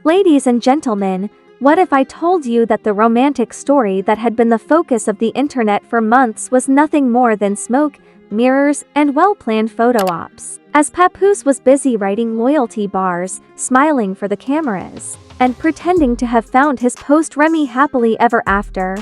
Ladies and gentlemen, what if I told you that the romantic story that had been the focus of the internet for months was nothing more than smoke, mirrors, and well-planned photo ops? As Papoose was busy writing loyalty bars, smiling for the cameras, and pretending to have found his post-Remy happily ever after,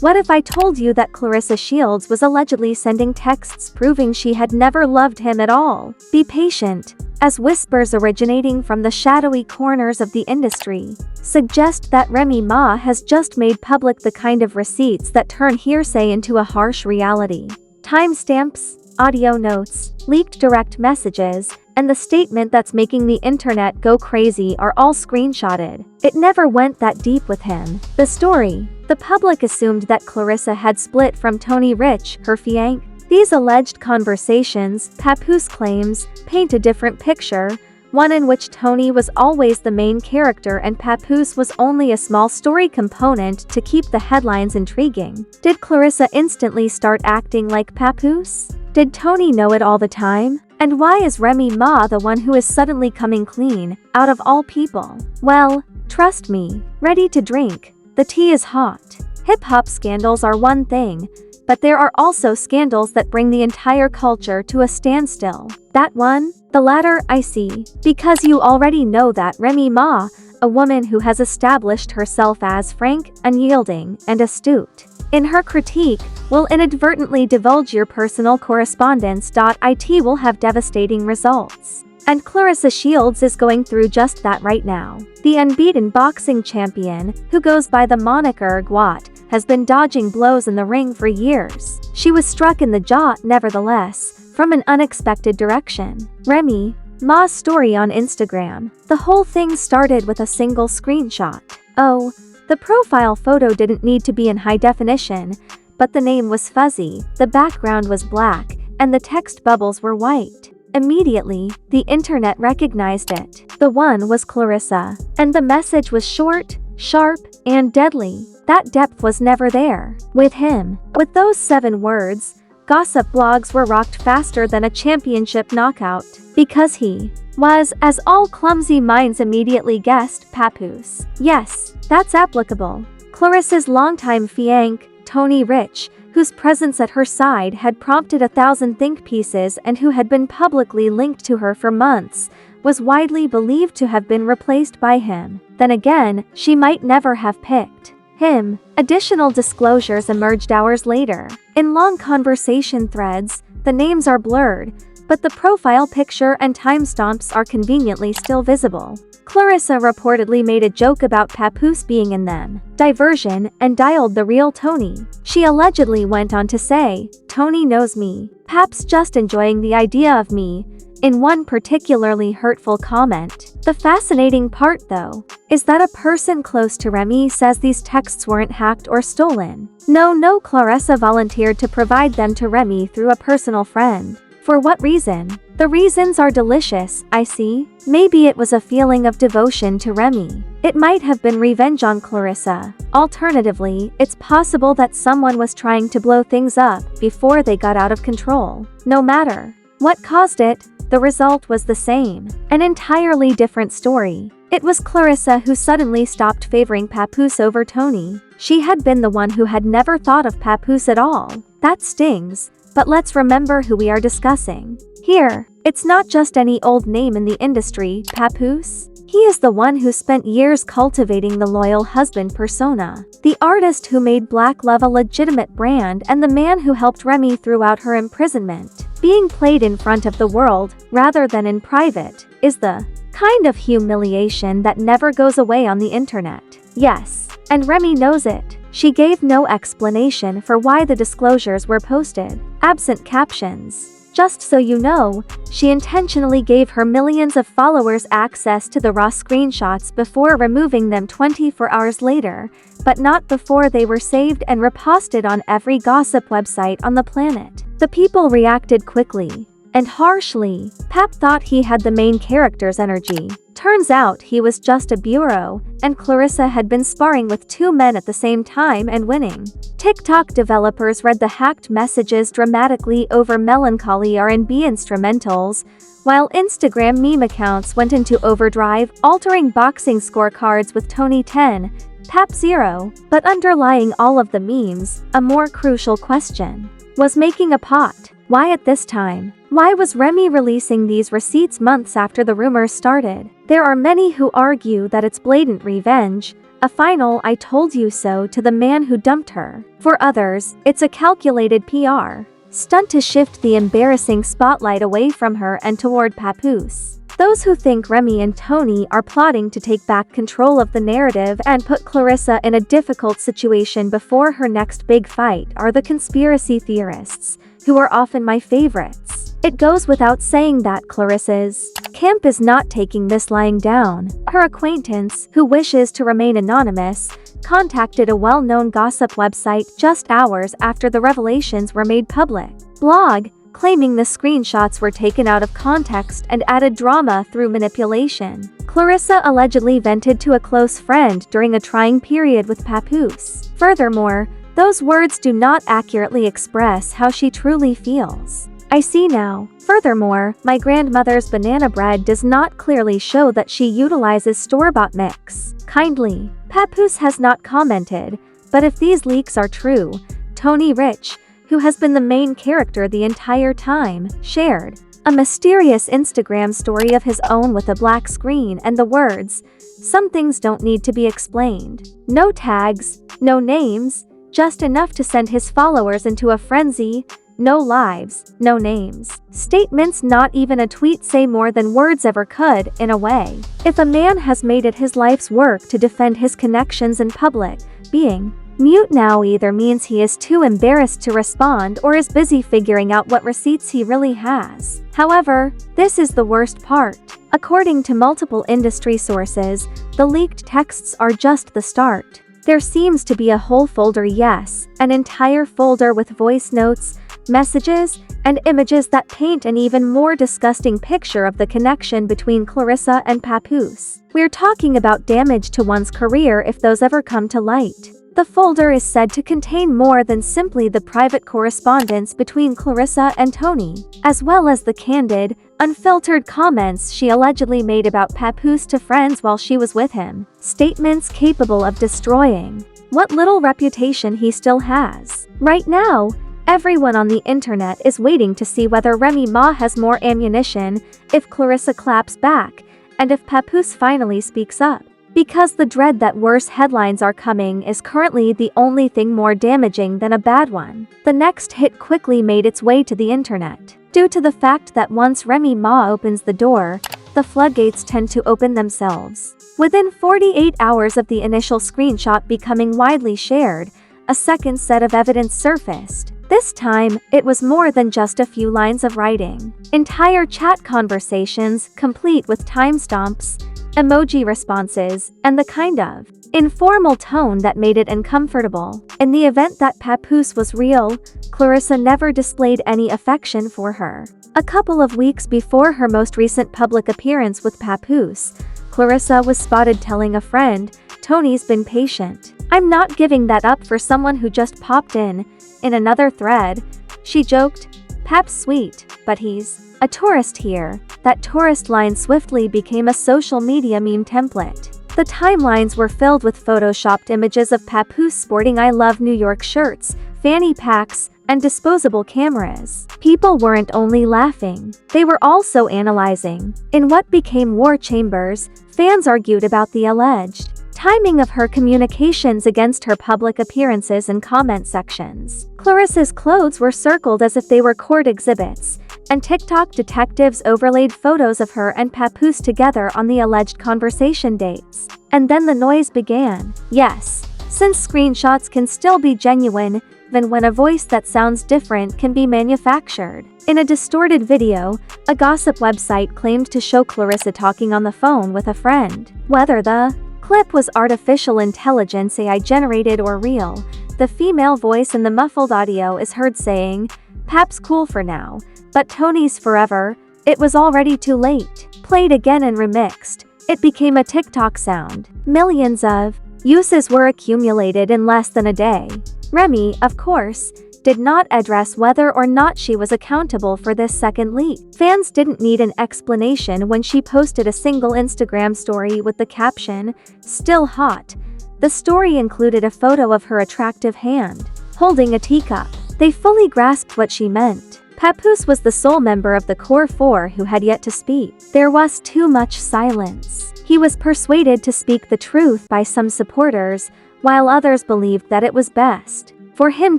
what if I told you that Clarissa Shields was allegedly sending texts proving she had never loved him at all? Be patient, as whispers originating from the shadowy corners of the industry suggest that Remy Ma has just made public the kind of receipts that turn hearsay into a harsh reality. Timestamps, audio notes, leaked direct messages, and the statement that's making the internet go crazy are all screenshotted. It never went that deep with him. The story. The public assumed that Clarissa had split from Tony Rich, her fiancé. These alleged conversations, Papoose claims, paint a different picture, one in which Tony was always the main character and Papoose was only a small story component to keep the headlines intriguing. Did Clarissa instantly start acting like Papoose? Did Tony know it all the time? And why is Remy Ma the one who is suddenly coming clean, out of all people? Well, trust me, ready to drink. The tea is hot. Hip-hop scandals are one thing, but there are also scandals that bring the entire culture to a standstill. That one? The latter, I see. Because you already know that Remy Ma, a woman who has established herself as frank, unyielding, and astute, in her critique, will inadvertently divulge your personal correspondence. It will have devastating results. And Clarissa Shields is going through just that right now. The unbeaten boxing champion, who goes by the moniker Gwat, has been dodging blows in the ring for years. She was struck in the jaw, nevertheless, from an unexpected direction. Remy Ma's story on Instagram. The whole thing started with a single screenshot. Oh, the profile photo didn't need to be in high definition, but the name was fuzzy, the background was black, and the text bubbles were white. Immediately, the internet recognized it. The one was Clarissa, and the message was short, sharp, and deadly. That depth was never there with him. With those 7 words, gossip blogs were rocked faster than a championship knockout, because he was, as all clumsy minds immediately guessed, Papoose. Yes, that's applicable. Clarissa's longtime fiancé, Tony Rich, whose presence at her side had prompted 1,000 think pieces and who had been publicly linked to her for months, was widely believed to have been replaced by him. Then again, she might never have picked him. Additional disclosures emerged hours later. In long conversation threads, the names are blurred, but the profile picture and timestamps are conveniently still visible. Clarissa reportedly made a joke about Papoose being in them. Diversion, and dialed the real Tony. She allegedly went on to say, "Tony knows me. Pap's just enjoying the idea of me," in one particularly hurtful comment. The fascinating part, though, is that a person close to Remy says these texts weren't hacked or stolen. No, Clarissa volunteered to provide them to Remy through a personal friend. For what reason? The reasons are delicious, I see. Maybe it was a feeling of devotion to Remy. It might have been revenge on Clarissa. Alternatively, it's possible that someone was trying to blow things up before they got out of control. No matter what caused it, the result was the same. An entirely different story. It was Clarissa who suddenly stopped favoring Papoose over Tony. She had been the one who had never thought of Papoose at all. That stings. But let's remember who we are discussing here. It's not just any old name in the industry, Papoose. He is the one who spent years cultivating the loyal husband persona, the artist who made Black Love a legitimate brand, and the man who helped Remy throughout her imprisonment. Being played in front of the world, rather than in private, is the kind of humiliation that never goes away on the internet. Yes, and Remy knows it. She gave no explanation for why the disclosures were posted, absent captions. Just so you know, she intentionally gave her millions of followers access to the raw screenshots before removing them 24 hours later, but not before they were saved and reposted on every gossip website on the planet. The people reacted quickly and harshly. Pap thought he had the main character's energy. Turns out he was just a bureau, and Clarissa had been sparring with two men at the same time and winning. TikTok developers read the hacked messages dramatically over melancholy R&B instrumentals, while Instagram meme accounts went into overdrive, altering boxing scorecards with Tony 10, Pap 0. But underlying all of the memes, a more crucial question was making a pot. Why at this time? Why was Remy releasing these receipts months after the rumors started? There are many who argue that it's blatant revenge, a final "I told you so" to the man who dumped her. For others, it's a calculated PR stunt to shift the embarrassing spotlight away from her and toward Papoose. Those who think Remy and Tony are plotting to take back control of the narrative and put Clarissa in a difficult situation before her next big fight are the conspiracy theorists, who are often my favorites. It goes without saying that Clarissa's camp is not taking this lying down. Her acquaintance, who wishes to remain anonymous, contacted a well-known gossip website just hours after the revelations were made public. Blog, claiming the screenshots were taken out of context and added drama through manipulation. Clarissa allegedly vented to a close friend during a trying period with Papoose. Furthermore, those words do not accurately express how she truly feels. I see now. Furthermore, my grandmother's banana bread does not clearly show that she utilizes store-bought mix. Kindly. Papoose has not commented, but if these leaks are true, Tony Rich, who has been the main character the entire time, shared a mysterious Instagram story of his own with a black screen and the words, "Some things don't need to be explained." No tags, no names, just enough to send his followers into a frenzy. No lives, no names. Statements not even a tweet say more than words ever could, in a way. If a man has made it his life's work to defend his connections in public, being mute now either means he is too embarrassed to respond or is busy figuring out what receipts he really has. However, this is the worst part. According to multiple industry sources, the leaked texts are just the start. There seems to be a whole folder, yes, an entire folder with voice notes, messages, and images that paint an even more disgusting picture of the connection between Clarissa and Papoose. We're talking about damage to one's career if those ever come to light. The folder is said to contain more than simply the private correspondence between Clarissa and Tony, as well as the candid, unfiltered comments she allegedly made about Papoose to friends while she was with him, statements capable of destroying what little reputation he still has. Right now, everyone on the internet is waiting to see whether Remy Ma has more ammunition, if Clarissa claps back, and if Papoose finally speaks up. Because the dread that worse headlines are coming is currently the only thing more damaging than a bad one. The next hit quickly made its way to the internet. Due to the fact that once Remy Ma opens the door, the floodgates tend to open themselves. Within 48 hours of the initial screenshot becoming widely shared, a second set of evidence surfaced. This time, it was more than just a few lines of writing. Entire chat conversations, complete with timestamps, emoji responses, and the kind of informal tone that made it uncomfortable. In the event that Papoose was real, Clarissa never displayed any affection for her. A couple of weeks before her most recent public appearance with Papoose, Clarissa was spotted telling a friend, "Tony's been patient. I'm not giving that up for someone who just popped in." In another thread, she joked, "Pap's sweet, but he's a tourist here." That tourist line swiftly became a social media meme template. The timelines were filled with photoshopped images of Papoose sporting "I Love New York" shirts, fanny packs, and disposable cameras. People weren't only laughing, they were also analyzing. In what became war chambers, fans argued about the alleged timing of her communications against her public appearances and comment sections. Clarissa's clothes were circled as if they were court exhibits, and TikTok detectives overlaid photos of her and Papoose together on the alleged conversation dates. And then the noise began. Yes, since screenshots can still be genuine, even when a voice that sounds different can be manufactured. In a distorted video, a gossip website claimed to show Clarissa talking on the phone with a friend. Whether the clip was artificial intelligence AI generated or real, the female voice in the muffled audio is heard saying, "Pap's cool for now, but Tony's forever. It was already too late." Played again and remixed, It became a TikTok sound. Millions of uses were accumulated in less than a day. Remy, of course, did not address whether or not she was accountable for this second leak. Fans didn't need an explanation when she posted a single Instagram story with the caption, "Still hot." The story included a photo of her attractive hand holding a teacup. They fully grasped what she meant. Papoose was the sole member of the core four who had yet to speak. There was too much silence. He was persuaded to speak the truth by some supporters, while others believed that it was best for him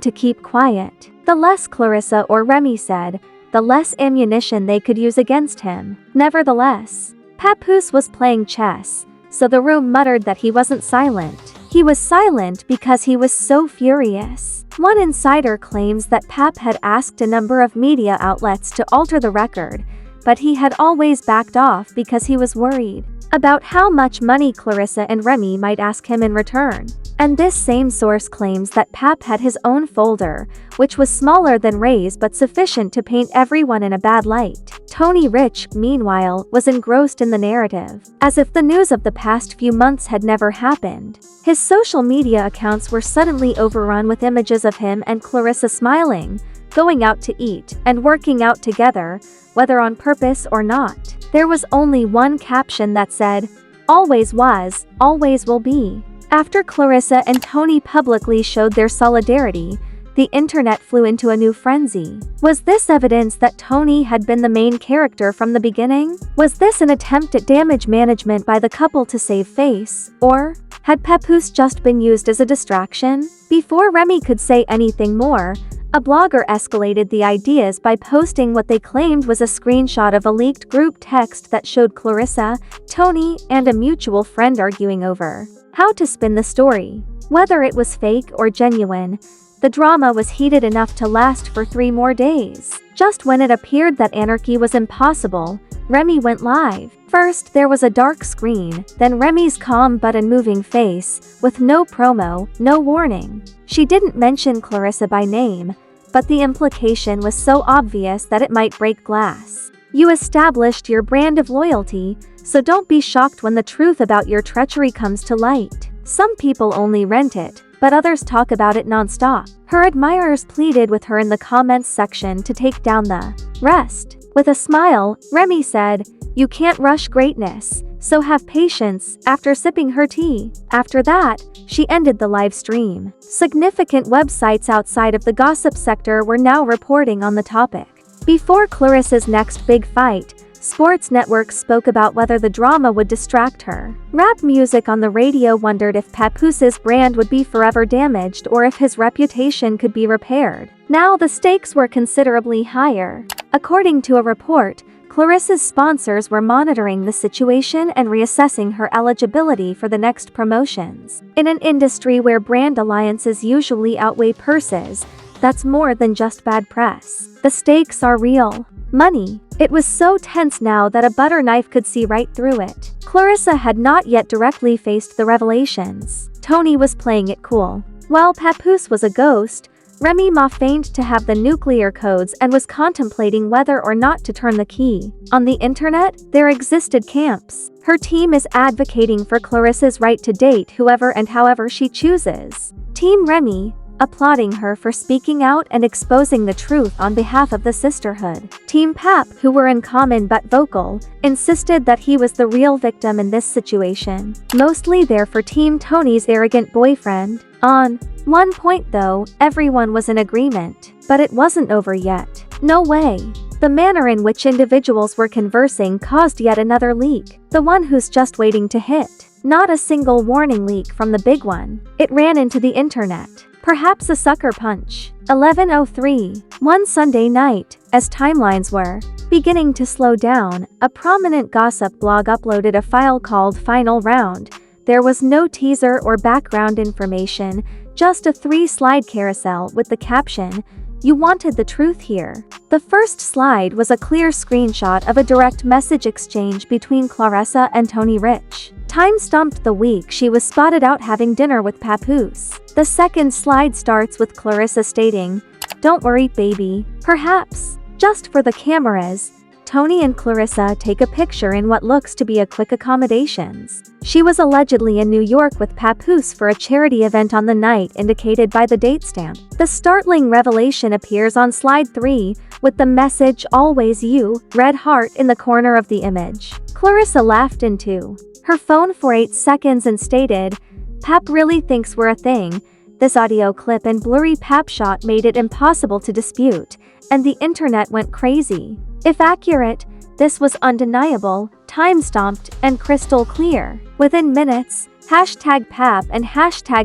to keep quiet. The less Clarissa or Remy said, the less ammunition they could use against him. Nevertheless, Papoose was playing chess, so the room muttered that he wasn't silent. He was silent because he was so furious. One insider claims that Pap had asked a number of media outlets to alter the record, but he had always backed off because he was worried about how much money Clarissa and Remy might ask him in return. And this same source claims that Pap had his own folder, which was smaller than Ray's but sufficient to paint everyone in a bad light. Tony Rich, meanwhile, was engrossed in the narrative, as if the news of the past few months had never happened. His social media accounts were suddenly overrun with images of him and Clarissa smiling, going out to eat, and working out together, whether on purpose or not. There was only one caption that said, "Always was, always will be." After Clarissa and Tony publicly showed their solidarity, the internet flew into a new frenzy. Was this evidence that Tony had been the main character from the beginning? Was this an attempt at damage management by the couple to save face? Or had Papoose just been used as a distraction? Before Remy could say anything more, a blogger escalated the ideas by posting what they claimed was a screenshot of a leaked group text that showed Clarissa, Tony, and a mutual friend arguing over how to spin the story. Whether it was fake or genuine, the drama was heated enough to last for 3 more days. Just when it appeared that anarchy was impossible, Remy went live. First, there was a dark screen, then Remy's calm but unmoving face, with no promo, no warning. She didn't mention Clarissa by name, but the implication was so obvious that it might break glass. You established your brand of loyalty, so don't be shocked when the truth about your treachery comes to light. Some people only rent it, but others talk about it non-stop. Her admirers pleaded with her in the comments section to take down the rest. With a smile, Remy said, "You can't rush greatness, so have patience," after sipping her tea. After that, she ended the live stream. Significant websites outside of the gossip sector were now reporting on the topic. Before Clarissa's next big fight, sports networks spoke about whether the drama would distract her. Rap music on the radio wondered if Papoose's brand would be forever damaged or if his reputation could be repaired. Now the stakes were considerably higher. According to a report, Clarissa's sponsors were monitoring the situation and reassessing her eligibility for the next promotions. In an industry where brand alliances usually outweigh purses, that's more than just bad press. The stakes are real. Money. It was so tense now that a butter knife could see right through it. Clarissa had not yet directly faced the revelations. Tony was playing it cool. While Papoose was a ghost, Remy Ma feigned to have the nuclear codes and was contemplating whether or not to turn the key. On the internet, there existed camps. Her team is advocating for Clarissa's right to date whoever and however she chooses. Team Remy, applauding her for speaking out and exposing the truth on behalf of the sisterhood. Team Pap, who were uncommon but vocal, insisted that he was the real victim in this situation. Mostly there for Team Tony's arrogant boyfriend. On one point though, everyone was in agreement. But it wasn't over yet. No way. The manner in which individuals were conversing caused yet another leak. The one who's just waiting to hit. Not a single warning leak from the big one. It ran into the internet. Perhaps a sucker punch. 11:03. One Sunday night, as timelines were beginning to slow down, a prominent gossip blog uploaded a file called Final Round. There was no teaser or background information, just a 3-slide carousel with the caption, "You wanted the truth here." The first slide was a clear screenshot of a direct message exchange between Claressa and Tony Rich. Time stumped the week she was spotted out having dinner with Papoose. The second slide starts with Clarissa stating, "Don't worry, baby." Perhaps, just for the cameras, Tony and Clarissa take a picture in what looks to be a quick accommodations. She was allegedly in New York with Papoose for a charity event on the night indicated by the date stamp. The startling revelation appears on slide 3, with the message "Always You" red heart in the corner of the image. Clarissa laughed into her phone for 8 seconds and stated, "Pap really thinks we're a thing." This audio clip and blurry Pap shot made it impossible to dispute, and the internet went crazy. If accurate, this was undeniable, time-stamped, and crystal clear. Within minutes, #Pap and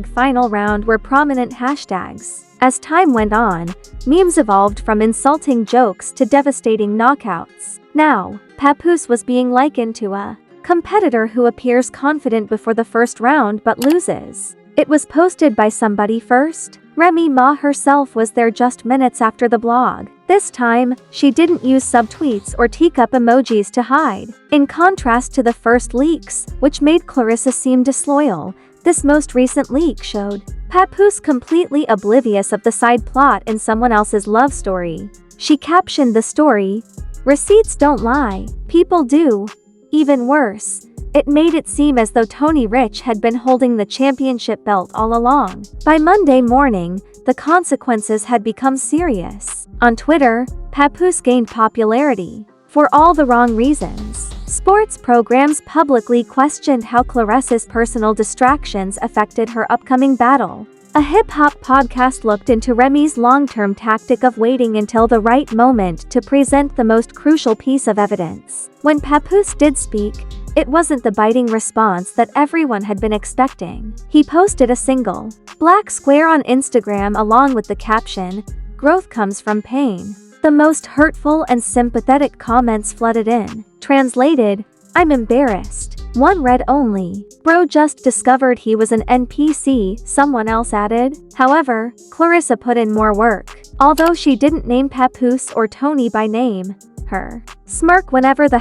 #Final Round were prominent hashtags. As time went on, memes evolved from insulting jokes to devastating knockouts. Now, Papoose was being likened to a competitor who appears confident before the first round but loses. It was posted by somebody first. Remy Ma herself was there just minutes after the blog. This time, she didn't use subtweets or teacup emojis to hide. In contrast to the first leaks, which made Clarissa seem disloyal, this most recent leak showed Papoose completely oblivious of the side plot in someone else's love story. She captioned the story, "Receipts don't lie, people do." Even worse, it made it seem as though Tony Rich had been holding the championship belt all along. By Monday morning, the consequences had become serious. On Twitter, Papoose gained popularity for all the wrong reasons. Sports programs publicly questioned how Claressa's personal distractions affected her upcoming battle. A hip-hop podcast looked into Remy's long-term tactic of waiting until the right moment to present the most crucial piece of evidence. When Papoose did speak, it wasn't the biting response that everyone had been expecting. He posted a single black square on Instagram along with the caption, "Growth comes from pain." The most hurtful and sympathetic comments flooded in. Translated, "I'm embarrassed." One read only, "Bro just discovered he was an NPC," someone else added. However, Clarissa put in more work. Although she didn't name Papoose or Tony by name, her smirk whenever the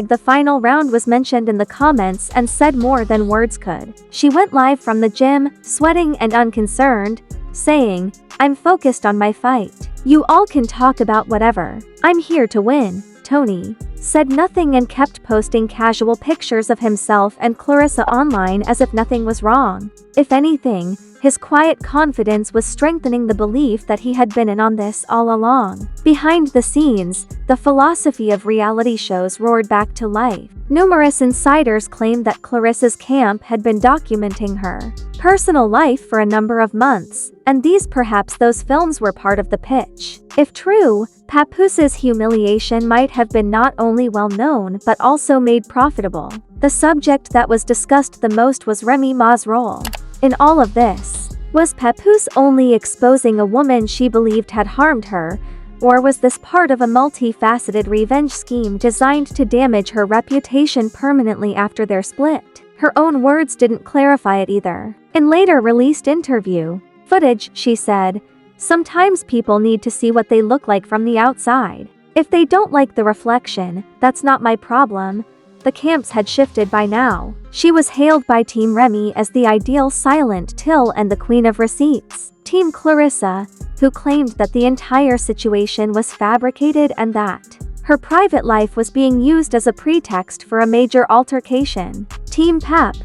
#The Final Round was mentioned in the comments and said more than words could. She went live from the gym, sweating and unconcerned, saying, "I'm focused on my fight. You all can talk about whatever. I'm here to win." Tony said nothing and kept posting casual pictures of himself and Clarissa online as if nothing was wrong. If anything, his quiet confidence was strengthening the belief that he had been in on this all along. Behind the scenes, the philosophy of reality shows roared back to life. Numerous insiders claimed that Clarissa's camp had been documenting her personal life for a number of months, and perhaps those films were part of the pitch. If true, Papoose's humiliation might have been not only well known but also made profitable. The subject that was discussed the most was Remy Ma's role in all of this. Was Papoose only exposing a woman she believed had harmed her, or was this part of a multifaceted revenge scheme designed to damage her reputation permanently after their split? Her own words didn't clarify it either. In later released interview footage, she said, "Sometimes people need to see what they look like from the outside. If they don't like the reflection, that's not my problem." The camps had shifted by now. She was hailed by Team Remy as the ideal silent Till and the queen of receipts. Team Clarissa, who claimed that the entire situation was fabricated and that her private life was being used as a pretext for a major altercation. Team Pap,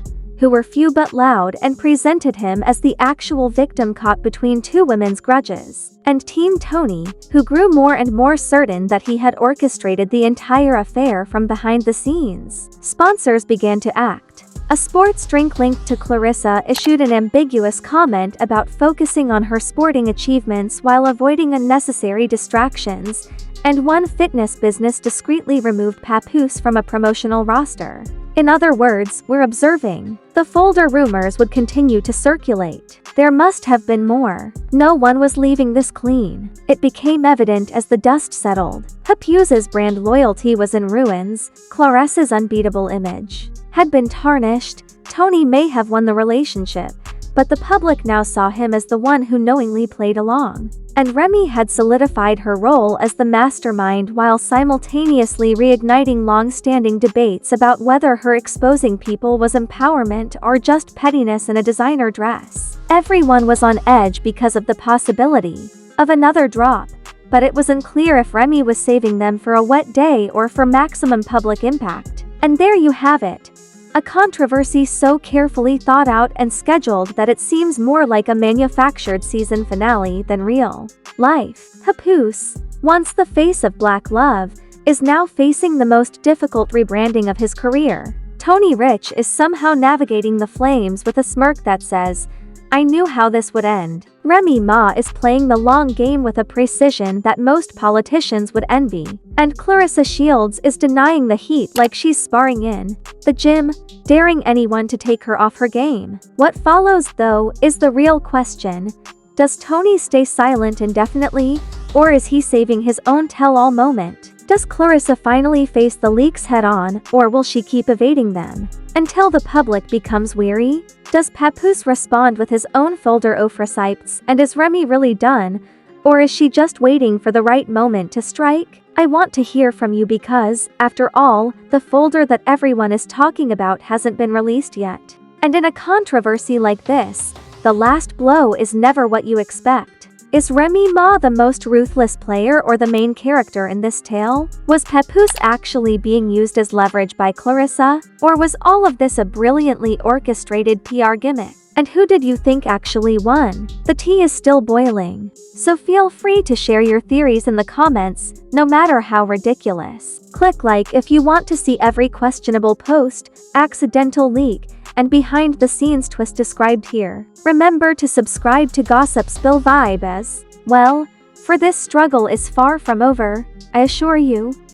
who were few but loud and presented him as the actual victim caught between two women's grudges. And Team Tony, who grew more and more certain that he had orchestrated the entire affair from behind the scenes. Sponsors began to act. A sports drink linked to Clarissa issued an ambiguous comment about focusing on her sporting achievements while avoiding unnecessary distractions, and one fitness business discreetly removed Papoose from a promotional roster. In other words, we're observing. The folder rumors would continue to circulate. There must have been more. No one was leaving this clean. It became evident as the dust settled. Papoose's brand loyalty was in ruins. Claressa's unbeatable image had been tarnished. Tony may have won the relationship, but the public now saw him as the one who knowingly played along. And Remy had solidified her role as the mastermind while simultaneously reigniting long-standing debates about whether her exposing people was empowerment or just pettiness in a designer dress. Everyone was on edge because of the possibility of another drop. but it was unclear if Remy was saving them for a wet day or for maximum public impact. And there you have it. A controversy so carefully thought out and scheduled that it seems more like a manufactured season finale than real life. Papoose, once the face of Black Love, is now facing the most difficult rebranding of his career. Tony Rich is somehow navigating the flames with a smirk that says, "I knew how this would end." Remy Ma is playing the long game with a precision that most politicians would envy. And Clarissa Shields is denying the heat like she's sparring in the gym, daring anyone to take her off her game. What follows, though, is the real question. Does Tony stay silent indefinitely, or is he saving his own tell-all moment? Does Clarissa finally face the leaks head-on, or will she keep evading them until the public becomes weary? Does Papoose respond with his own folder of receipts, and is Remy really done, or is she just waiting for the right moment to strike? I want to hear from you because, after all, the folder that everyone is talking about hasn't been released yet. And in a controversy like this, the last blow is never what you expect. Is Remy Ma the most ruthless player or the main character in this tale? Was Papoose actually being used as leverage by Clarissa? Or was all of this a brilliantly orchestrated PR gimmick? And who did you think actually won? The tea is still boiling, so feel free to share your theories in the comments, no matter how ridiculous. Click like if you want to see every questionable post, accidental leak, and behind-the-scenes twist described here. Remember to subscribe to Gossip Spill Vibe as well, for this struggle is far from over, I assure you.